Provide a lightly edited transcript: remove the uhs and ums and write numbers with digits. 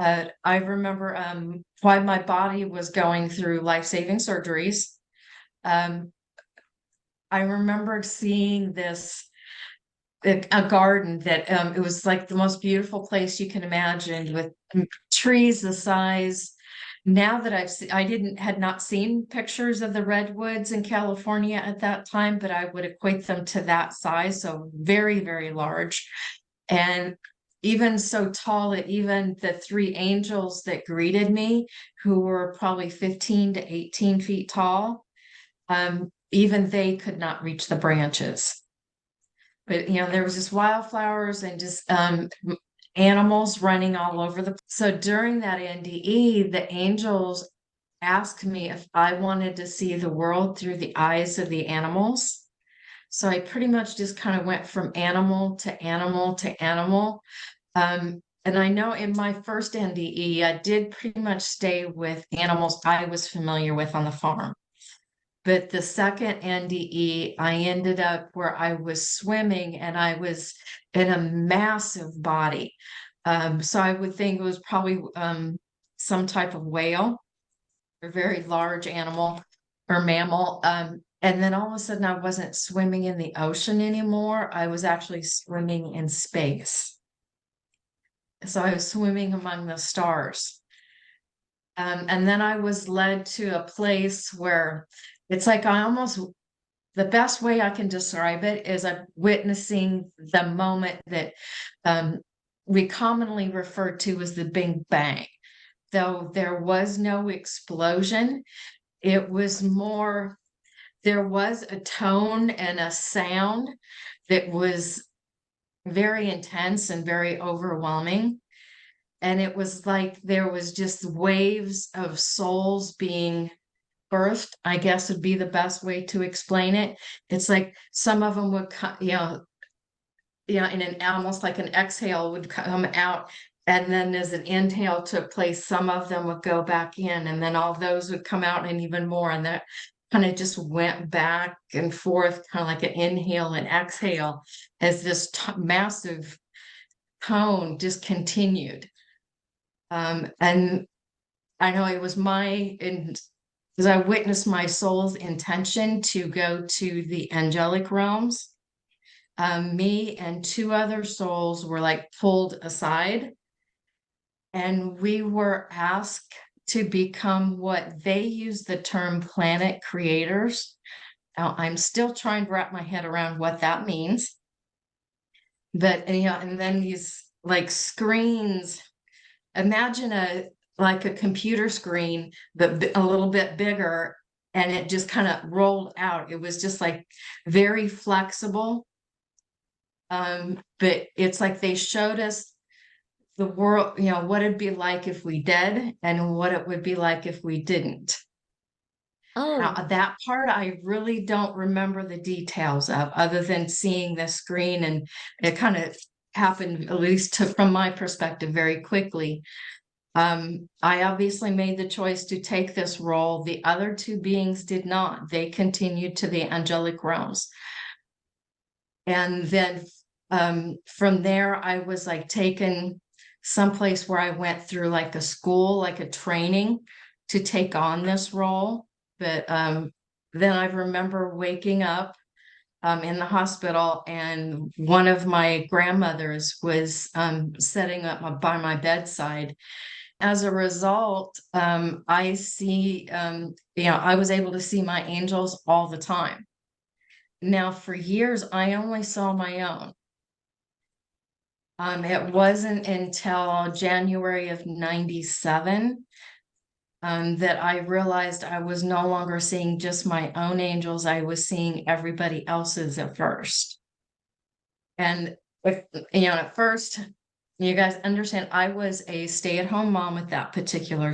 I remember while my body was going through life-saving surgeries, um, I remember seeing this a garden that it was like the most beautiful place you can imagine, with trees the size. Now that I had not seen pictures of the redwoods in California at that time, but I would equate them to that size, so very, very large. And even so tall that even the three angels that greeted me, who were probably 15 to 18 feet tall, even they could not reach the branches. But there was just wildflowers and just animals running all over so during that NDE, the angels asked me if I wanted to see the world through the eyes of the animals. So I pretty much just kind of went from animal to animal to animal. And I know in my first NDE, I did pretty much stay with animals I was familiar with on the farm. But the second NDE, I ended up where I was swimming and I was in a massive body. So I would think it was probably some type of whale or very large animal or mammal. And then all of a sudden, I wasn't swimming in the ocean anymore. I was actually swimming in space. So I was swimming among the stars. And then I was led to a place where it's like the best way I can describe it is I'm witnessing the moment that we commonly refer to as the Big Bang. Though there was no explosion, it was more, there was a tone and a sound that was very intense and very overwhelming. And it was like there was just waves of souls being birthed, I guess would be the best way to explain it. It's like some of them would come, in an almost like an exhale would come out. And then as an inhale took place, some of them would go back in, and then all those would come out and even more. And that kind of just went back and forth, kind of like an inhale and exhale, as this massive tone just continued. And I know it was because I witnessed my soul's intention to go to the angelic realms. Me and two other souls were like pulled aside, and we were asked to become what they use the term planet creators. Now, I'm still trying to wrap my head around what that means. But, and then these like screens, imagine like a computer screen, but a little bit bigger, and it just kind of rolled out. It was just like very flexible. But it's like they showed us the world, what it'd be like if we did and what it would be like if we didn't. Now, Oh, that part I really don't remember the details of, other than seeing the screen, and it kind of happened, at least from my perspective, very quickly. I obviously made the choice to take this role. The other two beings did not. They continued to the angelic realms. And then from there, I was like taken someplace where I went through like a school, like a training to take on this role. But then I remember waking up in the hospital, and one of my grandmothers was setting up by my bedside. As a result, I see, I was able to see my angels all the time. Now, for years, I only saw my own. It wasn't until January of 97 that I realized I was no longer seeing just my own angels. I was seeing everybody else's at first. And at first, you guys understand, I was a stay-at-home mom at that particular